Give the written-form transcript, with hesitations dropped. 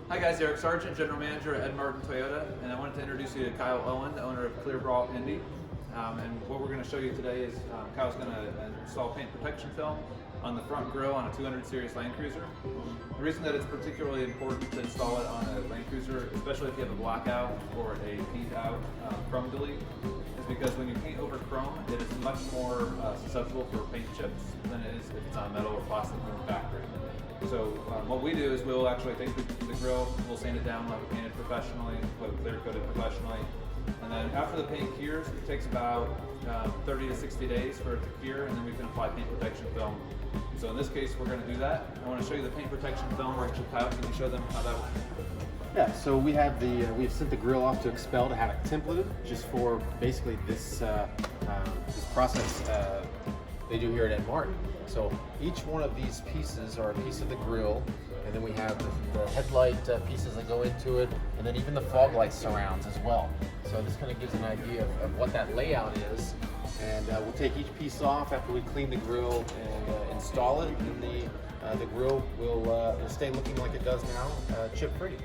Hi guys, Eric Sargent, General Manager at Ed Martin Toyota, and I wanted to introduce you to Kyle Owen, the owner of Clear Brawl Indy. And what we're going to show you today is Kyle's going to install paint protection film on the front grille on a 200 series Land Cruiser. The reason that it's particularly important to install it on a Land Cruiser, especially if you have a blackout or a paint out chrome delete, is because when you paint over chrome, it is much more susceptible for paint chips than it is if it's on metal or plastic from the factory. So what we do is we'll actually take the grill, we'll sand it down, we'll have it painted professionally, we'll have it clear coated professionally, and then after the paint cures, it takes about 30 to 60 days for it to cure, and then we can apply paint protection film. So in this case, we're going to do that. I want to show you the paint protection film. Actually, Kyle, can you show them how that works? Yeah, so we've sent the grill off to XPEL to have it templated just for basically this process they do here at Ed Martin. So each one of these pieces are a piece of the grill, and then we have the headlight pieces that go into it, and then even the fog light surrounds as well. So this kind of gives an idea of what that layout is. And we'll take each piece off after we clean the grill and install it, and the grill will stay looking like it does now, chip free.